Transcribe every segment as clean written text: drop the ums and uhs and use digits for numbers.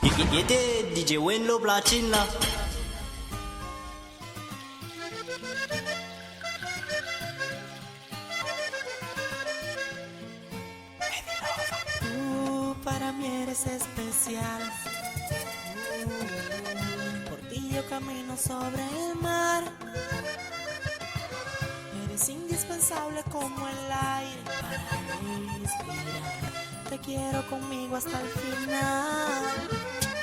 Este DJ Wenlo Platine. Tú para mí eres especial. Por ti yo camino sobre el mar. Eres indispensable como el aire para respirar. Te quiero conmigo hasta el final.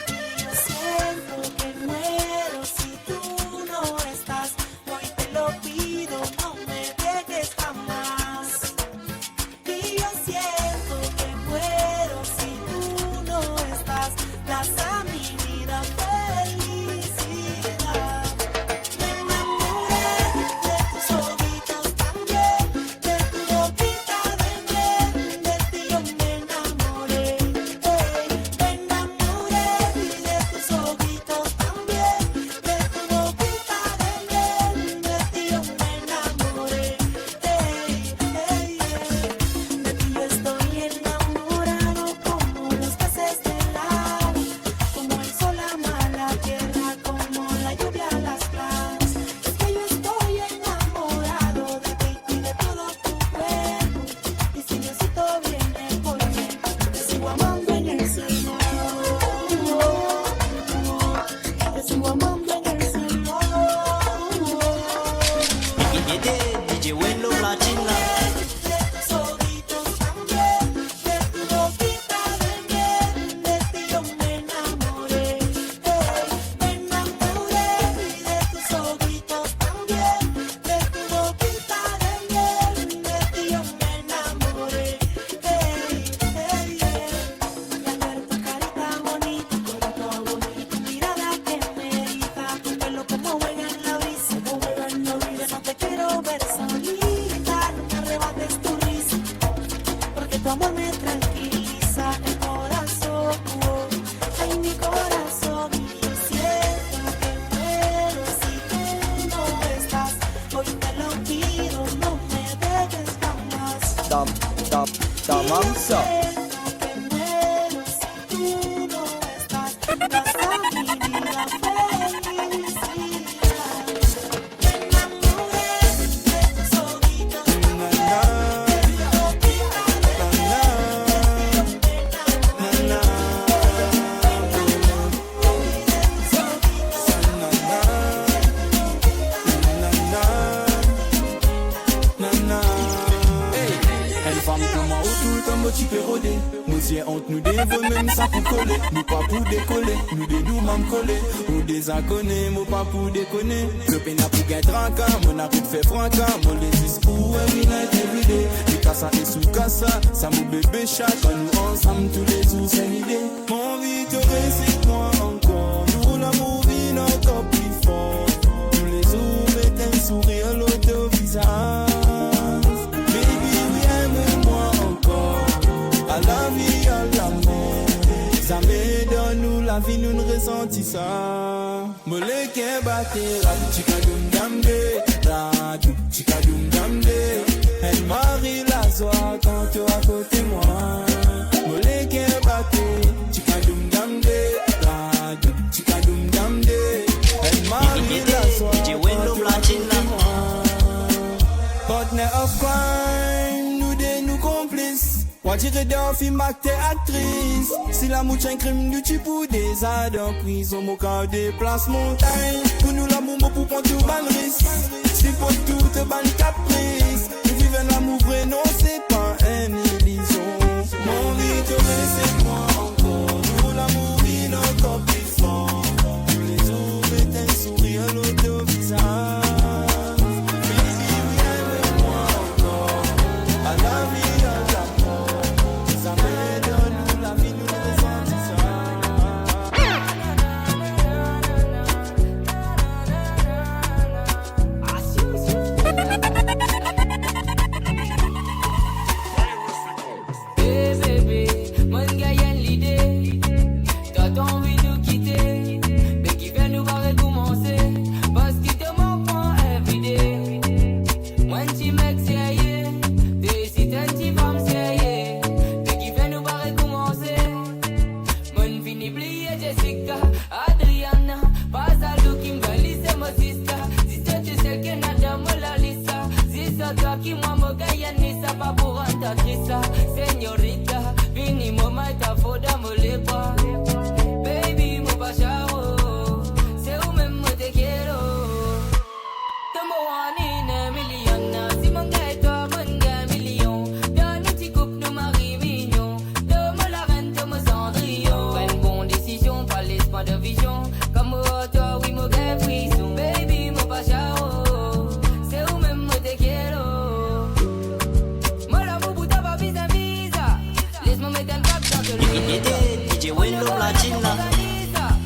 Y yo siento que muero si tú no estás. Hoy te lo pido, no me dejes jamás. Y yo siento que muero si tú no estás. Das a mi vida felicidad. Me enamoré de tus ojitos también, de tu boquita de miel, de ti yo me enamoré. Me enamoré de tus ojitos también, de tu boquita de miel, de ti yo me enamoré. De ti yo estoy enamorado como los peces del agua, como el sol ama la tierra, como la lluvia las plantas. Es que yo estoy enamorado de ti y de todo tu cuerpo. Y si Diosito viene por mí, te sigo amando en el cielo. Te sigo amando en el cielo. Este DJ Wenlo Platine. De tus ojitos también, de tu boquita de miel, de ti yo me enamoré. Me enamoré de tus ojitos también, de tu boquita de miel, de ti yo me enamoré. Y al ver tu carita bonita, tu mirada que me irrita, tu pelo como juega en la brisa, no te quiero ver solita, no me arrebates tu risa, porque tu amor me tranquiliza el corazón. Ay, mi corazón, y yo siento que muero si tú no estás. Hoy te lo pido, no me dejes jamás. Tamamsa. Siento que muero si tú no estás. Das a mi vida felicidad. Me enamoré de tus ojitos también, de tu boquita de miel, de ti yo me enamoré. Elle femme comme moi autour comme tu peux rôder. Nous tiens entre nous des voeux même ça pour coller. Nous pas pour décoller, nous des doux m'en coller. Ou des inconnus, moi pas pour déconner. Le peine a pour gagner tranquin, mon arrêt fait francin. Mon les is pour every night, every day. Du casa et sous casa, ça mon bébé chat. Quand nous ensemble tous les jours c'est une idée. Mon vie te reste moi encore. Nous l'amour vit encore plus fort. Tous les jours mettez un sourire à l'autre visage. À la vie, à l'amour, ça me donne nous la vie, nous ne ressentons ça. Moleke batte, rap chikadoum damde, radou chikadoum damde. Elle marie la joie quand tu es à côté de moi. Moleke batte, chikadoum damde, radou chikadoum damde. Elle marie la joie DJ quand Wenlo tu es à côté Platine. de moi. Partner of crime, nous des nous complices. Ou dire d'un film acteur actrice. Si l'amour tient un crime du type ou des aides en prison, mon cas déplace montagne. Pour nous l'amour pour prendre tout ban risque. Si pour toute ban caprice. Nous vivons l'amour vrai, non c'est pas une illusion. Mon vie te reste moi encore. Nous l'amour vit encore plus fort. Tous les jours mettez un sourire à l'autre visage. Hey baby, man, girl, DJ Wello Platine.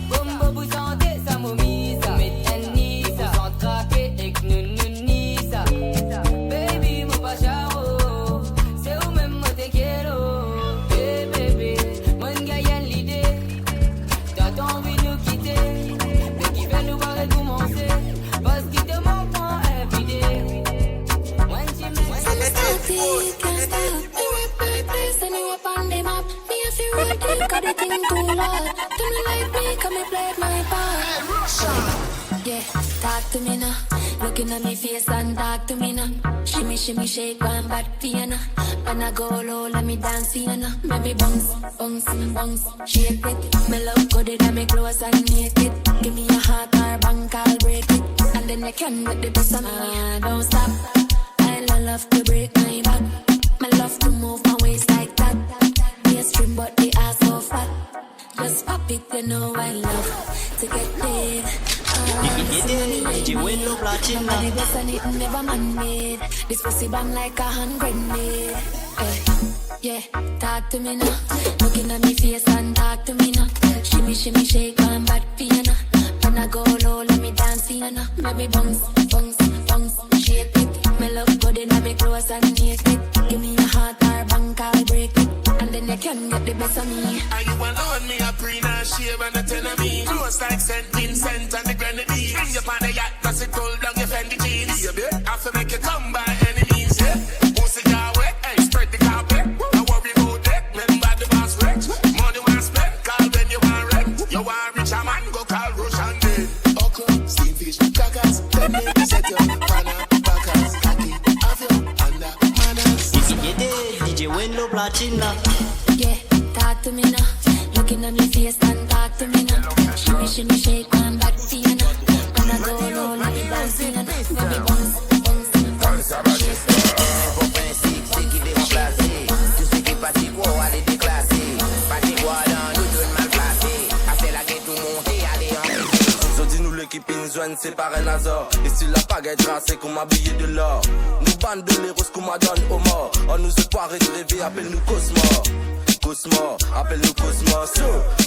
Bombo vous sentez ça m'omise. Mettez-ni ça. Vous en traquez et que nous ça. Baby, mon pacharo. C'est où même moi te quiero. Hey baby, mon gars y'a l'idée. T'as envie de nous quitter. Mais qui fait nous voir et commencer. Parce qu'il te manque en everyday. When she makes Can't stop, me place and you up on the map. Me a feel right quick, cause the thing too loud. Do me like me, come and play my part. Yeah, talk to me now. Looking at me face and talk to me now. Shimmy, shimmy, shake one bad piano. When I go low, let me dance for you now. Maybe bounce, bounce, bounce, shake it. Me love good it and me close and naked. Give me a heart or bank, I'll break it. And then I can get the best of me. Don't stop. I love to break my back. I love to move my waist like that. Be a string but the ass so fat. Just pop it, you know I love to get paid. DJ Wello Platine. Nobody bless and it never man-made. This pussy bang like a hand grenade. Yeah, talk to me now. Looking at me face and talk to me now. Shimmy, shimmy, shake one bad piano. When I go low, let me dance for you now. Maybe bounce, bounce, bounce, shake it. Me love good in me close and naked. Give me a heart or bank, I'll break it. And then you can get the best of me. Are you alone? Me a pre and shave and a ten of me. Close like St. Vincent and the Grenadines. Bring you on the yacht, cause it pull down your Fendi jeans. Yeah, babe, I have to make you come by any means, yeah. Pussy your way, hey, spread the carpet. Don't worry about that, remember the boss rich. Money want spend, call when you want rent. You want rich, a man, go call Rush and Dead. Okra, steamfish, crackers, then they set you, banana, backers, khaki, have you, under, manners. DJ Wello Platine. Yeah, talk to me now. Looking at me face and talk to me now. Shimmy, shimmy, shake one back to you now. When I go low, let me bounce you now. Maybe bounce, bounce, bounce. L'équipe Inzouane c'est pas un hasard. Et si la pagaille c'est qu'on m'a habillé de l'or. Nous bande de l'héros qu'on m'a donné au mort. On nous est pas de rêver, appelle-nous Cosmo. Cosmo, appelle-nous Cosmos.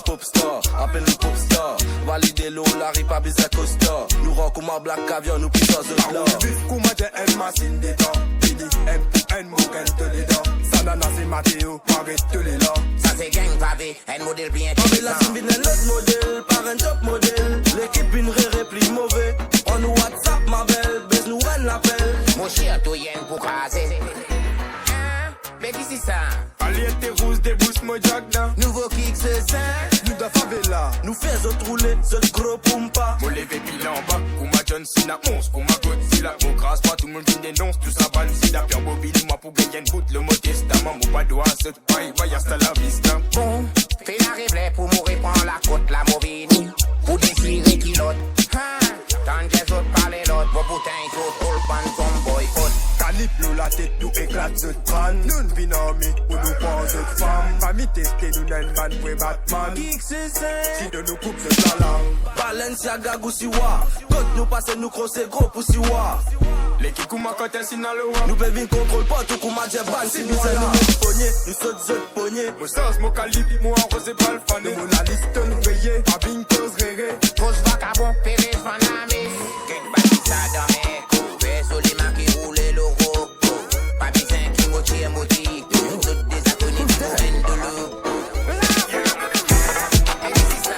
Popstar, appelle-nous Popstar. Validez l'eau, la rip à Bizet Costa. Nous rock comme un black caviar, nous puissons de l'or. Comme j'ai un machine des temps. Pidi, M pour N, Morgan, te les dents. Sanana c'est Mathéo, arrête te les là. Ça c'est gang pavé, un modèle bien On met la simbine un autre modèle, par un top modèle. L'équipe une répli mauvais. On nous WhatsApp ma belle, baisse nous rend l'appel. Mon cher, toi y'en pour casser. Mais qui c'est ça? Allez, t'es rousse, des bousses, moi Jackda. Nouveau kick ce sein. Nous da favela. Nous faisons rouler, ce gros pumpa. Mon levé bilan en bas, Kouma John Cena, monstre, Kouma Godzilla. Mon grâce, pas tout le monde qui dénonce, tout ça balle, sida. Pierre Bobby, moi pour gagner une bout, le mot testament. Mon pas doigt, ce paille, va hasta la vista. Bon, fais la réveil pour mourir, prendre la côte, la mobile. Pour désirer qui l'autre. Tant des autres parler l'autre, vos boutins, tout, all pan, son boycott. Calip, nous la tête, nous éclate ce crâne. Nous binami, ou nous prend cette femme. Famille testée, nous n'en ban pour Batman. Geek c'est ça. Si de nous coupe ce talent. Balenciaga Goussiwa. Quand nous passons, nous crossons gros poussiwa. L'équipe Kouma quand elle signe dans le roi. Nous bevons contrôle pas tout Kouma Djeban. Si nous sommes nous pognés, nous sommes autres pognés. Mon sens, mon calip, moi rosé pas le fané. Nous la liste, nous veillés, à bin cause réré. Pose vagabond, péré, fanamé. Quelque bâtisse ça dans mes coups. Vaisseau les mains qui roulent le roco. Pas besoin qui motive, motive. Toutes des inconnus qui nous viennent de l'eau.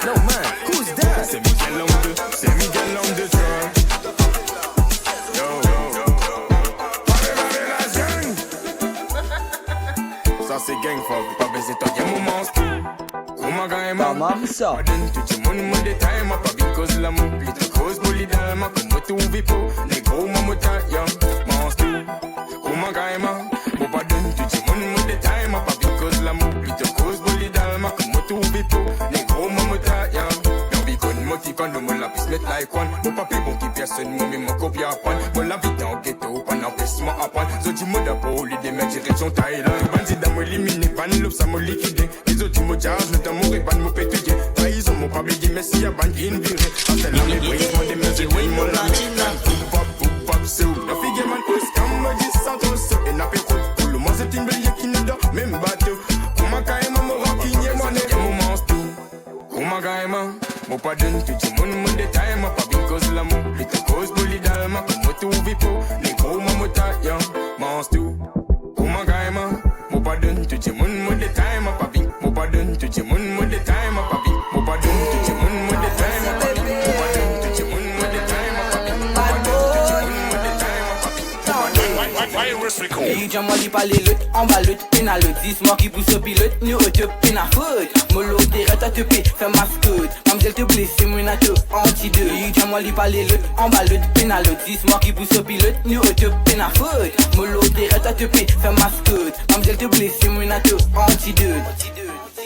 No man, who's that? C'est Miguel Lombe, c'est Miguel Lombe de Trump. Yo, yo, yo, yo. Parlez la gang. Ça c'est gang, faut pas baiser toi, y'a mon monstre. Kuma gaima, Tamam ça. Aden tu money mo de time, pas because la mo, little cause bully dama, como tu vipo, negro mamota, young monster. Kuma gaima, Bobaden tu money mo de time, pas because la mo, little cause bully dama, como tu vipo, negro mamota, young. Moti quand nous la piste net like one. Mon papi bon qui personne, moi mais mon copie à prendre. Bon la vie dans le ghetto, pas d'empêchement à prendre. Zodi moda pour lui des mecs direction Thaïlande. Bandit d'amour éliminé, ban l'op ça m'a liquidé. Les autres mots charge, nous t'amour et ban m'a pétué. Trahison mon pas bligué, mais si y'a ban in viré. Après la méprise, moi des mecs et oui mon la Poop pop, c'est où? La fille man ose, comme me dit Santos. Et n'a pas de cool, moi c'est une belle qui nous donne, même bateau. Comment quand même mon Mo pa dun tout le monde mo détail ma pas bien cause l'amour. Les te cause bully dal ma comme mo tout vipo. Les gros ma mo ta young, mans tout. Oh my guy ma, mo pa dun tout le monde mo détail ma pas bien. Mo pa dun tout le monde mo détail ma pas bien. Mo pa dun tout le monde mo détail ma pas bien. Mo pa dun tout le monde mo détail ma pas bien. Mo pa dun tout le monde mo détail ma pas bien. Dis moi dis pas les luttes, en bas lutte, pénal, dis-moi qui pousse au pilote, nous te peine à foot. Molo t'es à te payer, fais ma scout. Mamselle te blesse, moi n'a te antidote. Dis moi dis pas les luttes, en bas lutte, pénal, dis-moi qui pousse au pilote, nous te peine à foot. Molo t'es à te payer, fais ma scout. Mamselle te blesse, moi n'a te antidote.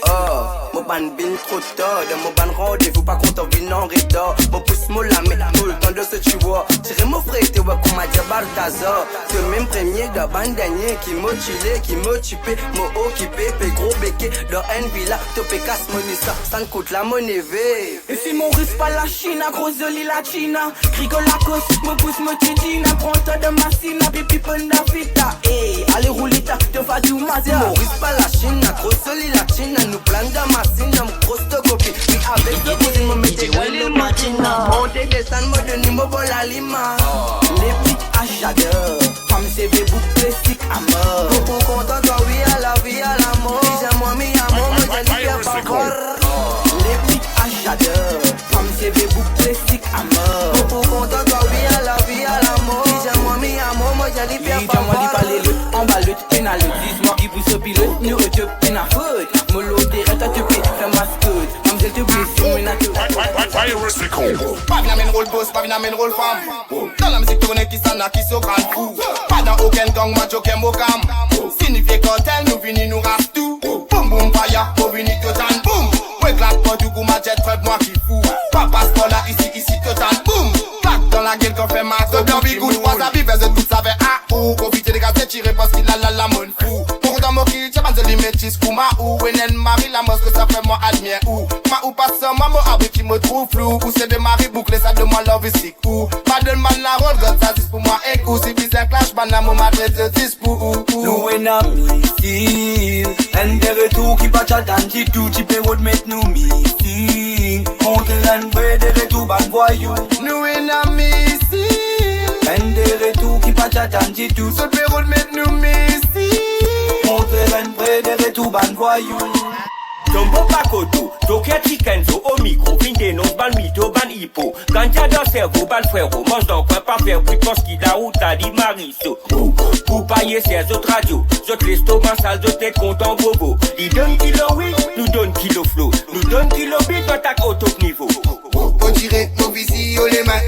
Oh, mon ban bin trop tard, de mon ban rendez-vous pas content vinant retard. Mon pouce mo la met tout le temps de ce tu vois. Tirer mon frère te vois comme a dit Balthazar. Ce même premier de ban dernier qui m'a chillé, qui m'a tué, m'a occupé, fait gros béquet. Dans une villa, topé casse monnaie ça ne coûte la monnaie V. Et si mon russe pas la Chine, grosse joli la Chine. Crigo la cause, me pousse me tidina. Prends-toi de ma sine, pipi penda fita. Hey, allez rouler ta, te fa du mazia. Mon russe pas la Chine, grosse joli la Chine. Nous plan de ma sine, grosse copie. Puis avec le coup, il me mettait dans les machina. On descend, me donne, me vole la lima. Les petites achadeurs, femme CV boucle stick à mort. Beaucoup content, toi oui à la vie, à la mort. Dis-moi, mi amour, me j'ai dit pas encore. Les petites achadeurs, femme CV boucle stick à mort. Beaucoup content, toi oui à la vie, à la mort. Dis-moi, mi amour, me j'ai dit pas encore. Dis-moi, dis pas les luttes, en bas lutte, pénal. Dis-moi qui pousse au pilote, nous te peine à foot. Molo t'es à te payer, fais ma scout. Mamselle te blesse, moi n'a te pas bien men rôle boss, pas bien men rôle femme. Dans la musique tournée qui s'en a qui se crâne fou. Pas dans aucun gang, moi joker mon cam. Signifie quand elle nous finit nous rase tout. Boum boum fire, pour venir total boum. Ouais claque pour du coup ma jet trap moi qui fou. Pas passeport là ici total boum. Claque dans la gueule qu'on fait ma trop bien bigoud. Moi ça vive de tout ça fait ah ou. Profiter des gars tirer parce qu'il a la mon fou. Pour dans mon qui j'ai pas de limite kuma ou. Wenen Marie la mosque ça fait moi admire ou. Ma ou pas ça maman avec qui me trouve flou. Ou c'est des maris bouclés ça de moi love is sick ou. Pas de man la road God ça c'est pour moi et ou. Si bizarre clash banana ma tête de 10 pour ou. Nous en a missile. And des retours qui pas j'attends si tout tu peux road mettre nous missile. On te l'en fait des retours ban voyou. Nous en a missile. And des retours qui pas j'attends si tout se peut road mettre nous missile. On te l'en fait des retours ban voyou. Tombo Pakoto, Tokia Chikenzo, au micro, Vindenos, ban mytho, ban hippo. Ganja dans cerveau, ban frérot, mange dans quoi pas faire plus parce qu'il a ou t'as dit mariso. Pour payer ses autres radios, autres l'estomac sale, de tête content bobo. Ils donnent kilo oui, nous donne kilo flow, nous donne kilo beat, attaque au top niveau. On dirait nos visions les mains,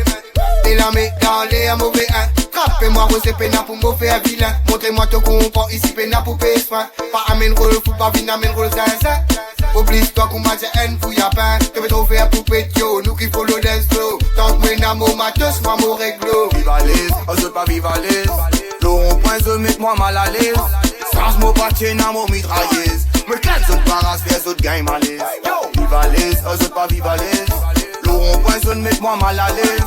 et la met dans les mauvais un. Frappez-moi, rosé pena pour me faire vilain. Montrez-moi ton comprend ici pena pour payer soin. Pas amène rôle, faut pas venir amène rôle zinzin. Oublie-toi qu'on m'a dit haine, fouille à pain. Tu veux trop faire pour pétio, nous qui follow dance flow. Tant que moi n'a mon matos, moi mon réglo. Vive à l'aise, on se pas vive à l'aise. Le rond-point se met moi mal à l'aise. Sans mon bâtier n'a mon mitrailleuse. Me claque zone paras, les autres gagnent malaise. Vive à l'aise, on se pas vive à l'aise. Le rond-point se met moi mal à l'aise.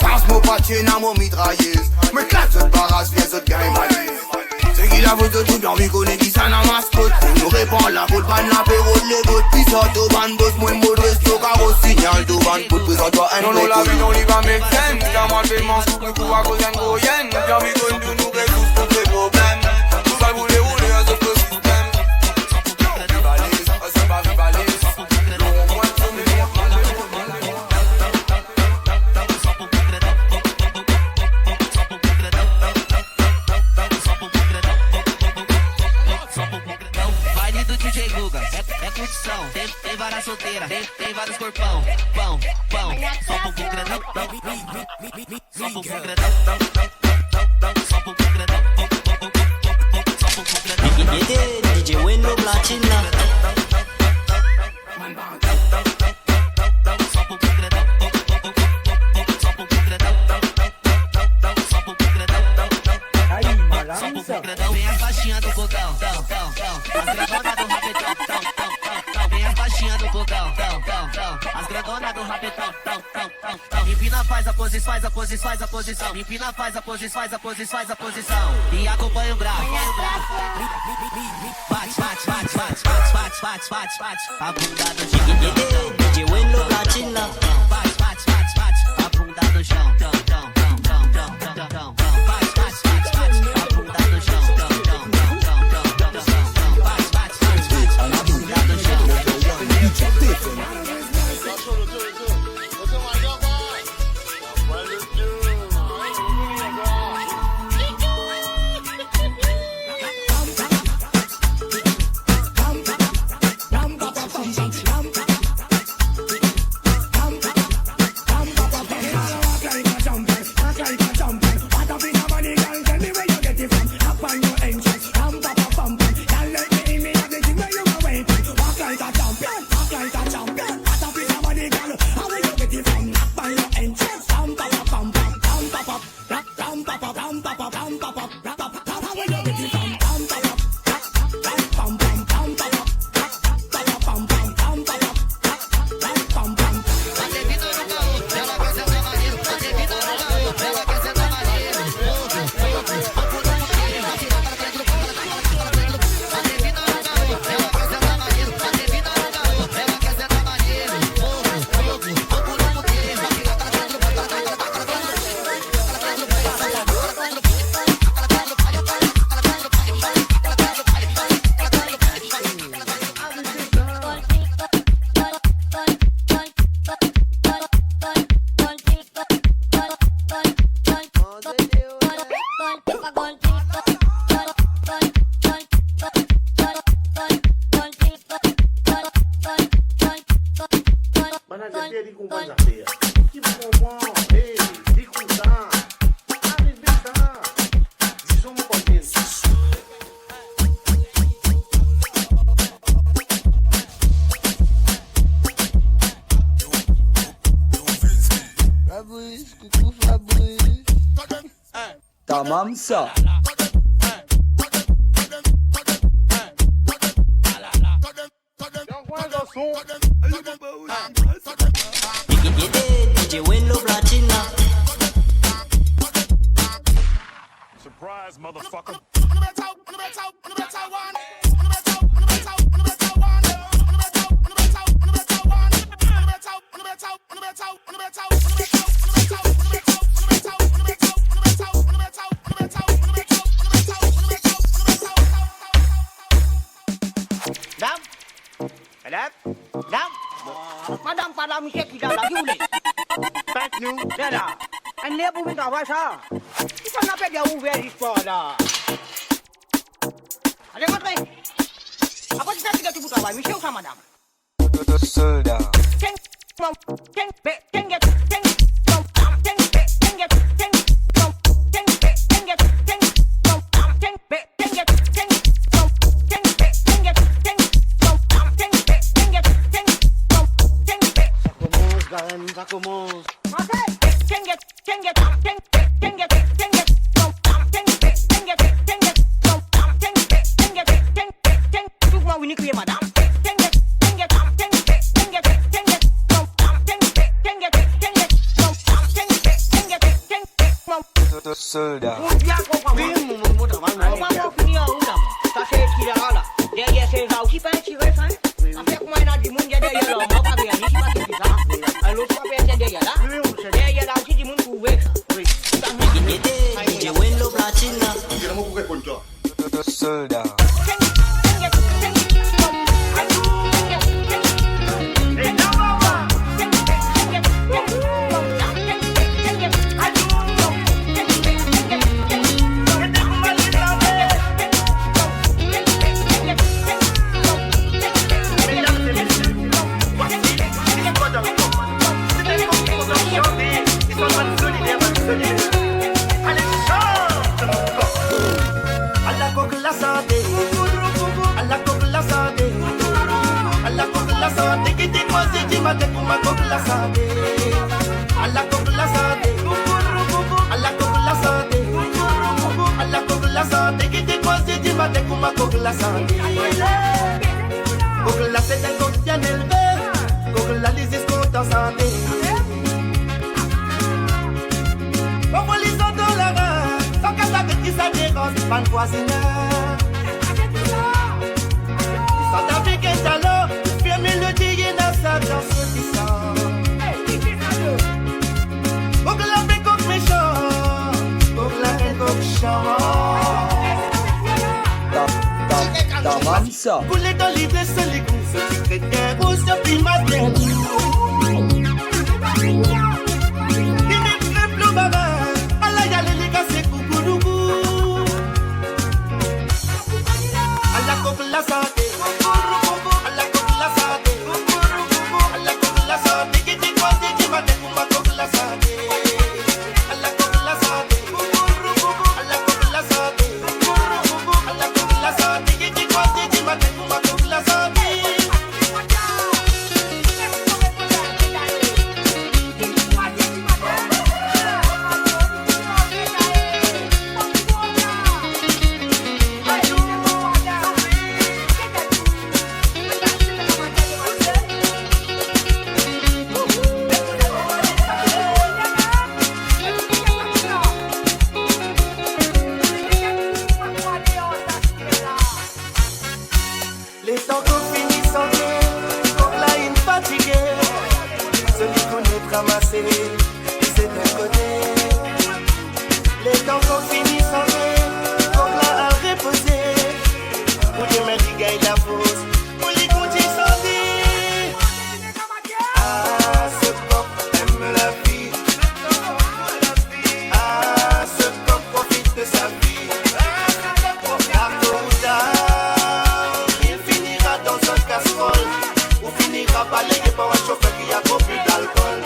Sans mon bâtier n'a mon mitrailleuse. Me claque zone paras, les autres gagnent malaise. C'est qui la photo tout bien, m'y connaît qui ça n'a mascotte. Nous répond la faute, ban l'apéro de l'égout. Puis ça, tout ban boss, moi mode resto, carreau, signal, tout ban, pour présente-toi un non, non, la vie, non, il va make sense. Car moi, je m'en soupe, le coup à cause d'un gros yen. Bien, m'y connaît de nous, résoudre tous les problèmes. Tout ça, vous les roulez, un seul système. Vive à l'aise, on se bat, vive à l'aise. Tem várias solteiras, tem vários corpão, pão, só um pouco grandão, só um pouco grandão, só um pouco grandão, DJ Window Platina. Vem as baixinhas do bocão, as gradonas do rapetão, vem as baixinhas do bocão, as gradonas do rapetão, empina Empina, faz a posição. Empina, faz a posição. E acompanha o grave. Bate. A bunda do chão. DJ Wendlo Platina. Bate. A bunda do chão. Tamam ça. DJ Wendlo Platina. Surprise, motherfucker. Madame, pas la musique qui a la gueule. Thank you. C'est là. Un lait pour me travailler ça. Il faut n'a pas bien ouvert l'histoire là. Allez, rentrez. Après, c'est ça que tu peux travailler. Michel ou ça, madame? Soldat. Ça commence. Soldat. DJ Wendlo Platina. Soldat. voisinage. South African talent, fait mélodie dans sa chanson qui sort. Pour que la paix coque méchant, pour que la haine coque chant. Tamansa. Couler dans l'idée, c'est les goûts, c'est secret de guerre, ou c'est plus matin. La santé, la santé, la santé, qui dit quoi, dit matin, pour ma coque la santé, la santé, la santé, la santé, qui dit quoi, dit matin, pour ma coque la santé. Ramasser, c'est d'un côté. Les temps qu'on finit sans vrai, comme là à reposer. Pour les mettre les gars et la pause, pour les compter sans dire. Ah, ce coq aime la vie. Ah, ce coq profite de sa vie. Tard ou tard, il finira dans un casserole. Ou finira balayé par un chauffeur qui a trop bu d'alcool.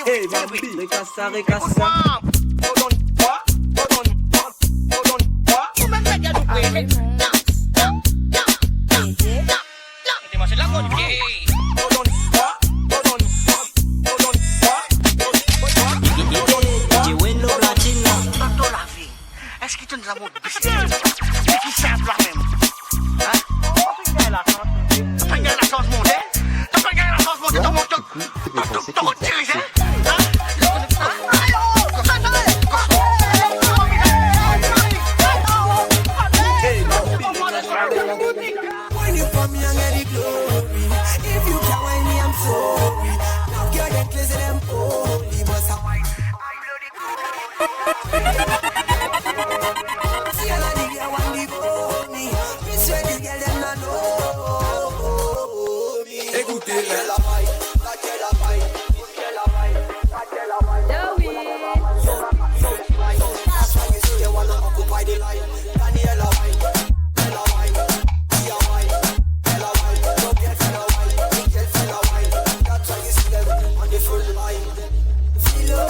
Hey, Bambi, recassa, recassa. Est-ce que tu nous as montré c'est qui simple là même? Hein? T'as pas gagné la chance mondiale? T'as pas gagné la chance mondiale? T'as monté dirigé? When you come me and get the glory, if you can't win me, I'm sorry. Love girl, them crazy, them holy, but I'm see all of the girl want to go me. Me swear the girl them not know me. Écoutez la That's why you see they wanna occupy the line. Daniela wine, Bella wine, Tia wine, Bella wine. No girl fella wine, big girl fella wine. That's why you see them on the full line. Philo,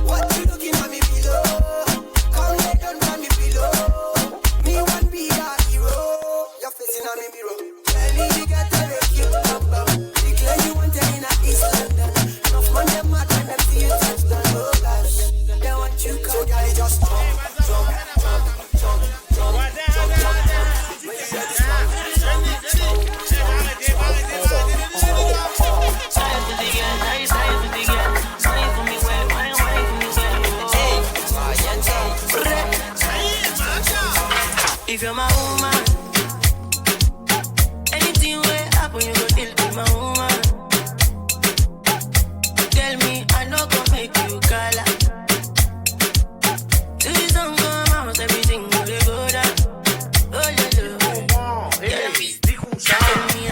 what you looking at me below? Come lay down on me pillow. Me want be a hero. You're facing on me mirror. Tell me you got to make you bam bam. Declare you want to in a East London. Enough man them mad when them see you touch down. Oh gosh, they want you come. So girl just jump. If you're my woman, anything will happen, you go still be my woman. Tell me I know go make you color. To the song come out, everything will go down. Oh yeah, yeah. Tell me,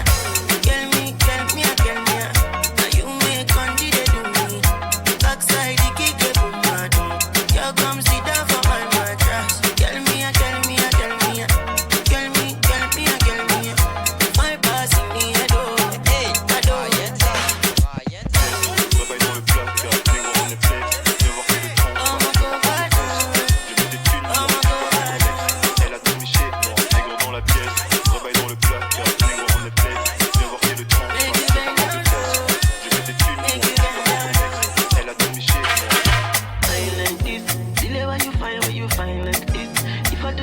now you make country they do me. Backside the kick they put my down. You come sit down for my mattress. Tell me,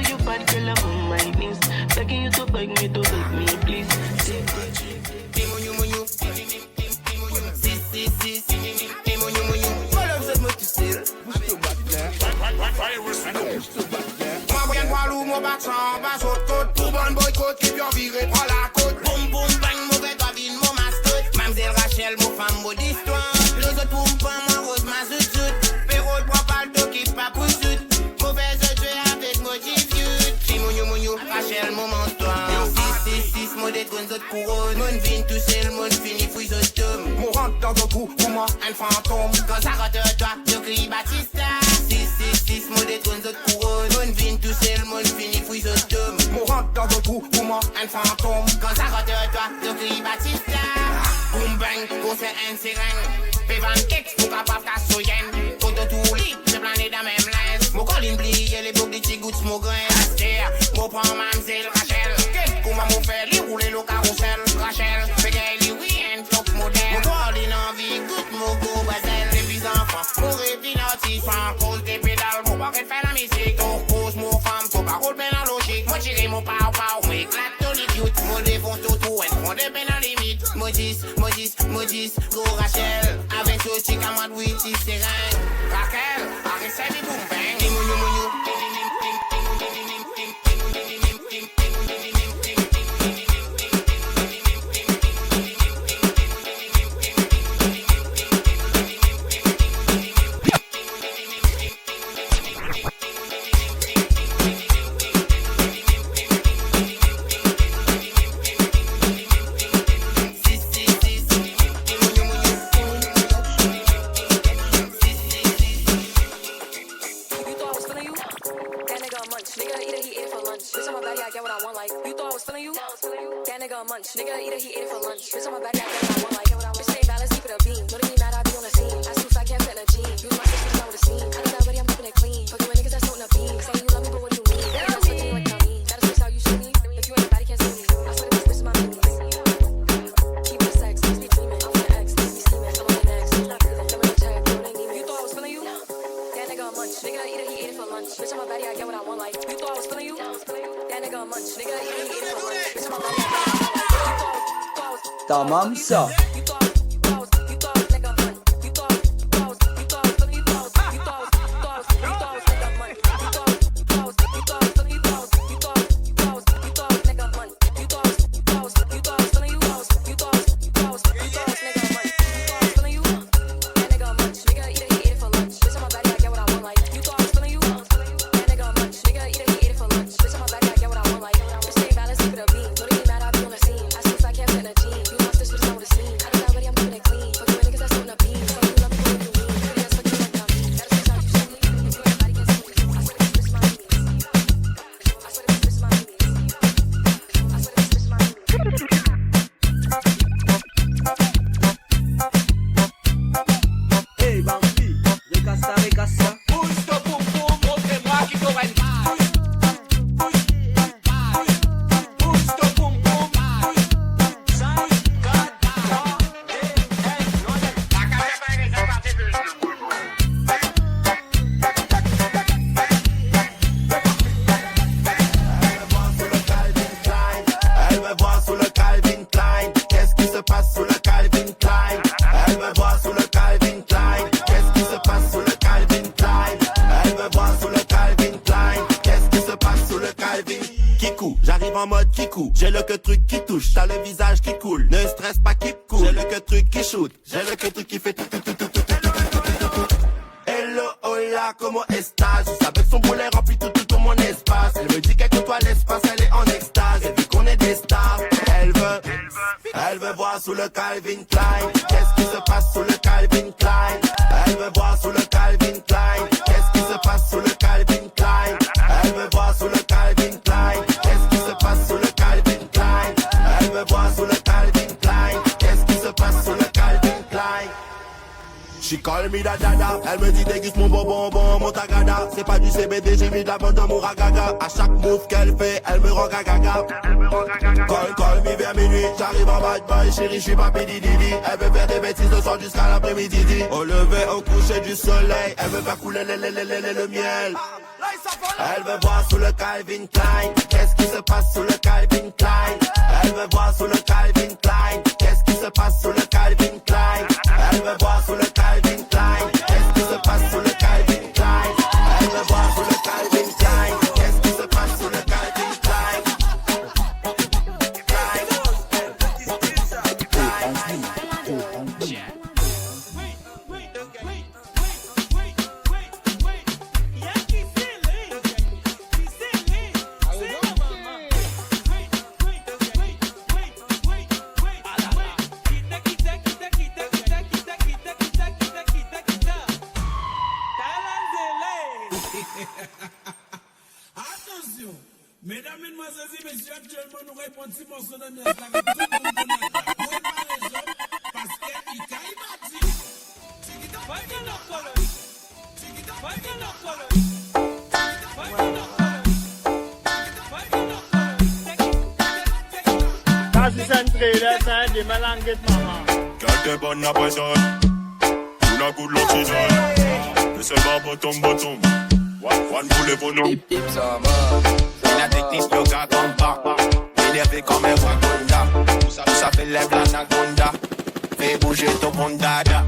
you bad girl, I'm on my knees. Begging you to beg me, please. Mon battant, bas sur côte, tout bon boycott, qui vient virer par la côte. Boum boum bang, mauvais babine, mon mascotte. Mamzelle Rachel, mon femme, mot d'histoire. Les autres poum pam, mon rose, ma zout. Perrault, prend pas le dos, qui pas pour zout. Mauvaise jeu avec modifié. Si mouniou, Rachel, mon mentoire. 6, mon détrône, autres couronne. Mon vin, toucher le monde, fini, fouille, autres. Mon rentre dans un trou, pour moi, un fantôme. Quand ça rate toi, je crie Batista. 6, mon détrône, autres couronne. Mon vin, toucher le monde, fini, fouille, autres. Mon rentre dans un trou, pour moi, un fantôme. Quand ça rate toi, je crie Batista. Boom bang, conseil un sirène. Pévan keks, pour capable qu'à soyen. Photo tout lit, j'ai plané dans même lens. Mon colline brille, les boucles de petits gouttes, mon grain. Aster, mon prend mamzelle Rachel. Comment mon fait, les rouler le carrousel. Rachel, fait qu'elle oui, un top modèle. Mon colline en vie, goûte mon go bazel. Les petits enfants, pour répine artiste. Sans cause des pédales, mon barret fait la musique. Ton cause, mon femme, ton parole ben en logique. Moi tirer mon pow, moi éclate tous les cute. Moi défonce tout, elle prend des peines en limite. Maudis, go Rachel. Avec ce chic à moi de Witty, c'est rien. Raquel, arrête ça, des boum bang. Nigga, eat it, he ate it for lunch. Bitch, on my back, I get what I want, like, get what I want. Bitch, stay balanced, keep it a beam. Know that me mad, I be on the scene. I suits, I can't fit in a jean. You my bitch, bitch, I would've seen. I know that ready, I'm keeping it clean. Fucking with niggas that's toting a beam. Say you love me, but what do you mean? You don't switch me like me. That'll switch how you shoot me. If you ain't a body, can't see me. I swear this bitch is my baby. Keep it sex, let's be dreaming. I'm with an ex, let's be scheming. I'm on the next, I'm not breathing. Them in the check, they need me. You thought I was feeling you? That nigga a munch. Nigga, eat it, he ate it for lunch. Bitch, on my body, I get what I want, like. You thought I was feeling you? That nigga a munch. Nigga, eat it, he ate it for lunch. Bitch, on my body, I get what I want, like. Tamam ça. En mode qui coule, j'ai le que truc qui touche, t'as le visage qui coule, ne stresse pas qui coule, j'ai le que truc qui shoot, j'ai le que truc qui fait tout. Hello, hola, como estás? Juste avec son boulet rempli tout mon espace. Elle me dit qu'elle côtoie l'espace, elle est en extase. Et vu qu'on est des stars, elle veut voir sous le Calvin Klein. Qu'est-ce qui se passe sous le Calvin Klein? Elle veut voir sous le Calvin Klein. Qu'est-ce qui se passe sous le Calvin Klein? Elle veut voir sous le Calvin Klein. Qu'est-ce qui se passe sous le Calvin Klein? Elle veut voir sous le Calvin Klein. Qu'est-ce qui se passe sous le Calvin Klein? She call me da dada, elle me dit déguste mon bonbon, mon tagada. C'est pas du CBD, j'ai mis de la bande dans mon ragaga. À chaque move qu'elle fait, elle me rend gaga. Call me vers minuit, j'arrive en bad boy, chérie, j'suis pas pédididi. Elle veut faire des bêtises le soir jusqu'à l'après-midi. Au lever, au coucher du soleil, elle veut faire couler le miel. Elle veut voir sous le Calvin Klein. Qu'est-ce qui se passe sous le Calvin Klein? Elle veut voir sous le Calvin Klein. Qu'est-ce qui se passe sous le Calvin Klein? Elle veut voir sous le Calvin Klein. Qu'est-ce qui se passe sous le Calvin Klein? Elle veut voir sous le Calvin Klein. Qu'est-ce qui se passe sous le Calvin Klein? Attention, mesdames, mesdemoiselles et messieurs, actuellement nous répondons si mon son de miel avec tout le monde connaît. Vous pas les hommes parce qu'il caille bâti. Chiquita, Casi centré, that's how they melange mama. Girl, they burn up my son. You not good lucky son. This is my bottom. One bullet for no. Hip sama. La technique yoga compa. Énervé comme un Wakanda. Ça fait lève l'anaconda. Fais bouger ton monde dada.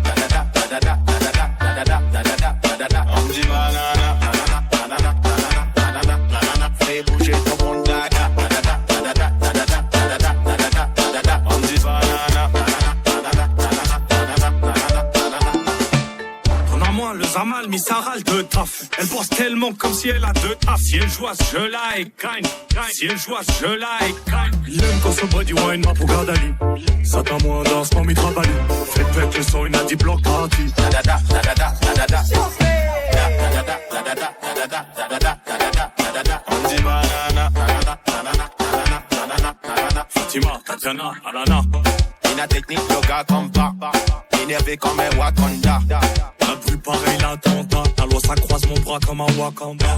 On dit banana. Fais bouger ton monde dada. On dit banana. Ton amour, le Zamal, mis Saral de taf. Elle pense tellement comme si elle a deux taf. Si elle joue à ce jeu-là, elle gagne. Si elle joue à ce jeu-là, elle gagne. Il aime quand ce body wine m'a pour Gardali. Ça t'a moins danse, pas mis travailler. Faites avec le son, il a 10 blocs gratuits. On dit banana. Fatima, Tatiana, Alana. Une technique yoga compa. Énervé comme un Wakanda. La plus pareil, l'attentat. La loi, ça croise mon bras comme un Wakanda.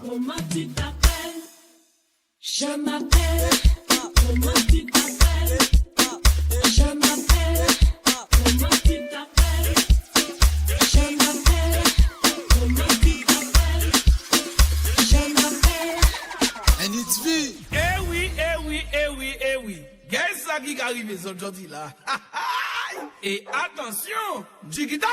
Comment tu t'appelles? Je m'appelle. Comment tu t'appelles? Je m'appelle. Comment tu t'appelles? Je m'appelle. Comment tu t'appelles? Je m'appelle. And it's me. Eh oui. Qu'est-ce qui arrive aujourd'hui là? Et attention, Jigita.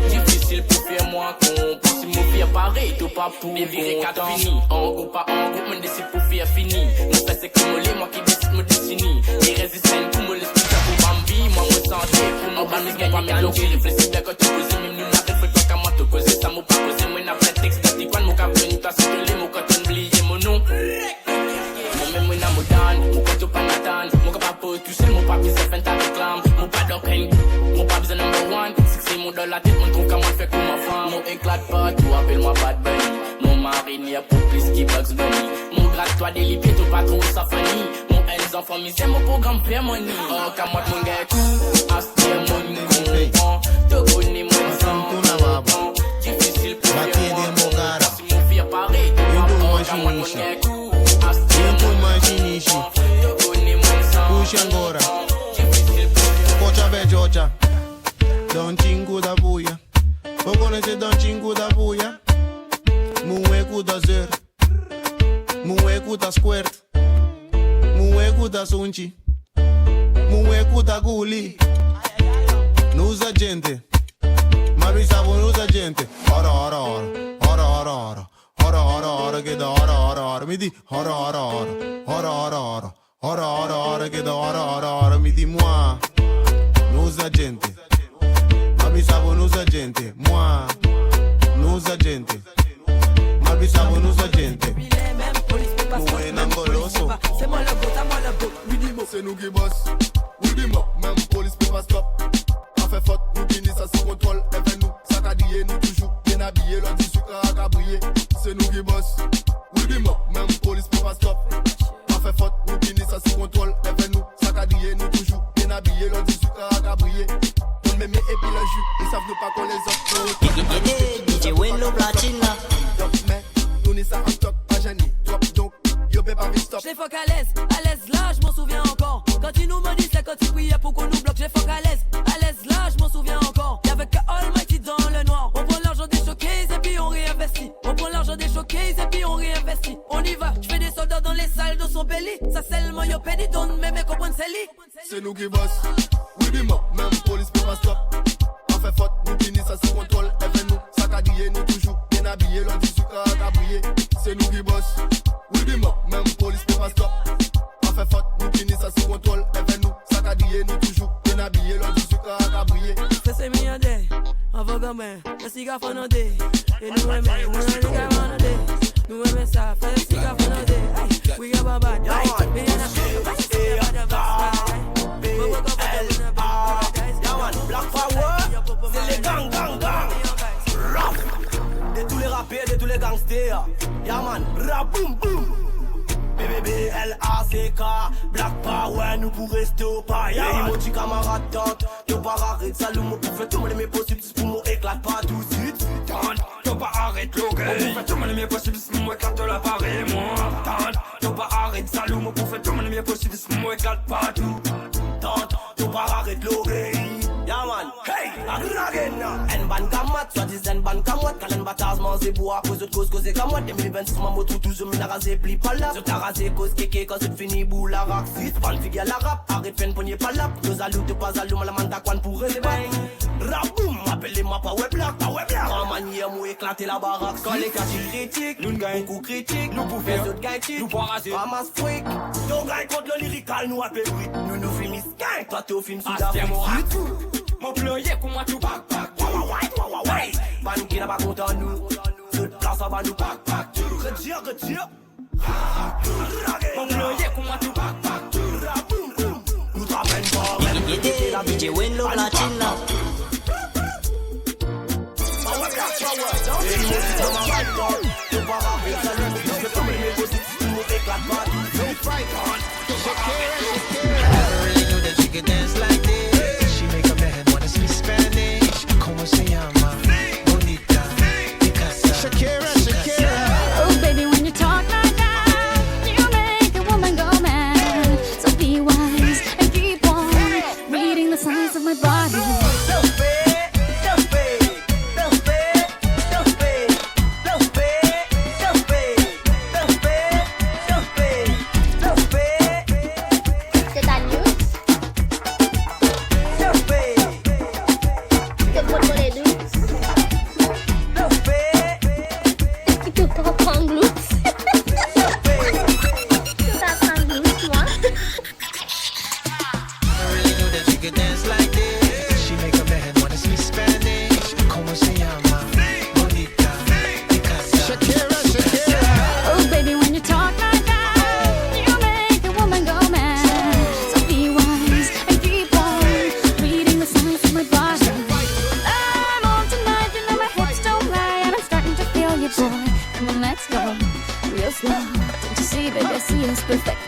Difficile faire pareil, tout pas pour virer 4 fini. En groupe pas en groupe, me décide pour faire fini. Nous fait c'est comme les moi qui décide me destiny. Et résistance pour me l'expliquer pour Bambi. Moi me sentir pour mon bami gagner à l'eau. Réfléchis bien quand tu causes, même nous n'a fait pas qu'à moi te causer. Ça m'a pas causé, moi n'a pas de texte de quand mon cap venu ta c'est les mots quand on oublie mon nom. Mon même moi n'a mon dan, mon quand pas n'attend. Mon cap pas tout seul, mon pas besoin faire ta réclame. Mon pas d'occurrence, mon pas besoin number one. C'est mon dans la tête, mon trouve comment fait comme ma femme. Mon éclate pas, tu appelles-moi Bad Bunny. Mon mari n'y a pas plus qui Bugs Bunny. Mon gratte-toi des lipiers, tout pas trop ça funny. Mon ends en famille, c'est mon programme Pay Money. Oh, comme moi, mon gars, tout, aspire mon comprend. Te connais mon sang, difficile pour faire moi. Si mon fier pareil, oh, comme moi, mon gars, tout, aspire mon comprend. Te connais mon sang, difficile pour faire moi. Kocha be Georgia. Don chingu da buia, o conosce Don chingu da buia. Mueku da zer, mueku da squirt, mueku da sunchi, mueku da guli. Nusa gente, ma mi sa nusa gente. Ora ora ora, ora ora ora, ora ora ora che da ora ora ora. Mi di ora ora ora, ora ora ora, ora ora ora che da ora ora ora. Mi di moi, nusa gente. Mabisabo nous agente, moi, nous agente. Mabisabo nous agente. Moué n'angoloso. C'est moi le go, t'as moi le go. Oui, dis-moi, c'est nous qui boss. Oui, dis-moi, même police peut pas stop. On fait faute, nous qui ça sous contrôle. Et fait nous, saccadiller, nous toujours bien habillés. L'on dit sucre à briller. C'est nous qui boss. Oui, dis-moi, même police peut pas stop. On fait faute, nous qui ça sous contrôle. Et fait nous, saccadiller, nous toujours bien habillés. L'on dit sucre à briller. Et puis le jus, ils savent nous pas qu'on les offre. DJ Winlow Platina. Mais nous n'y ça en stock, pas Jani. Drop donc, yo peux pas vite stop. J'ai fuck à l'aise là, je m'en souviens encore. Quand ils nous me disent c'est quand ils priaient pour qu'on nous bloque. J'ai fuck à l'aise là, je m'en souviens encore. Y'avait que Almighty dans le noir. On prend l'argent des showcases et puis on réinvestit. On prend l'argent des showcases et puis on réinvestit. On y va, je fais des soldats dans les salles de son belly. Ça c'est le maillot penny, donne mes mecs comprennent c'est lit. C'est nous qui boss. Oui, dis-moi, même police peut pas stop. On fait faute, nous finissons ça sous contrôle. Et nous, saccadiller, nous toujours bien habillés. L'on dit sucre à briller. C'est nous qui boss. Oui, dis-moi, même police peut pas stop. On fait faute, nous finissons ça sous contrôle. Et nous, saccadiller, nous toujours bien habillés. L'on dit sucre à briller. C'est milliardaire, on va gommer, le cigare fondé. Et nous aimons, nous aimons les gars fondé. Nous aimons ça, fait le cigare fondé. We got a bad, we got a bad. Black Power, c'est les gang. De tous les rappeurs, de tous les gangsters. Yeah man, rap boum boum. BBBLACK, Black Power, nous pour rester au pas. Yeah man, mon petit camarade tente. T'as pas arrêté, salut mon pour faire tout le mieux possible. C'est pour moi éclate pas tout de suite. T'as pas arrêté le gars. Pour faire tout le mieux possible. C'est pour moi éclate la parée, moi. T'as pas arrêté, salut mon pour faire tout le mieux possible. C'est pour moi éclate pas tout. T'as pas arrêté le gars. Yeah man, hey, Ragena. En ban kamat, soit disant ban kamat. Kalen bataz manger bois, cause de cause kamat. 2026 ma moto toujours m'ina rasé pli pas là. Je t'ai rasé cause kéké quand c'est fini boule la rax. Ban figue à la rap, arrête fin poignet pas là. Nous allons te pas allons la manda quan pour rester bang. Raboum, appelez-moi pas web black, pas web black. En manière mou éclater la baraque. Quand les cas critiques, nous gagne beaucoup critique, nous pour faire d'autres gagne nous pour raser. Ramasse freak, ton gagne contre le lyrical nous appelle bruit. Nous filmis gagne, toi t'es au film sous la mon ployer pour moi tout back. Ban qui n'a pas content nous. Toute place à nous back. Retire. Mon ployer pour moi tout back. Nous t'appelle pas. DJ Winlow Platina. Oh baby, when you talk like that, you make a woman go mad. So be wise and keep on reading the signs of my body. it, boy. Come on, let's go. Real slow. Don't you see, baby, I see it's perfect.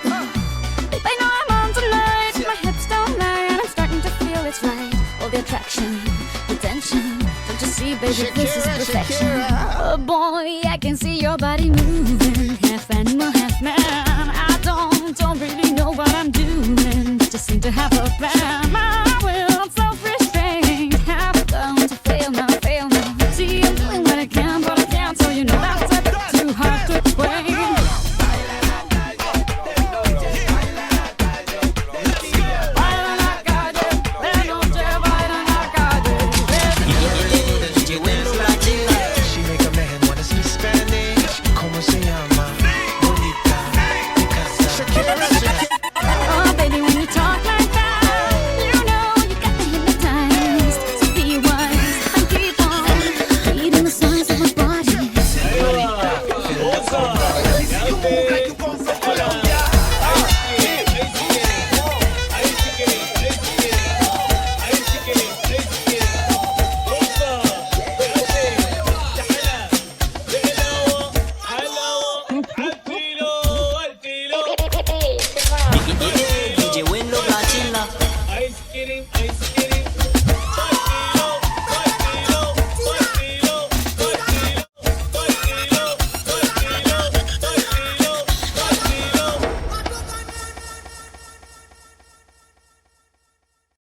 Babe, I know I'm on tonight. My hips don't lie, and I'm starting to feel it's right. All the attraction, the tension. Don't you see, baby, this is perfection. Oh boy, I can see your body moving. Half animal, half man. I don't really know what I'm doing. Just seem to have a plan.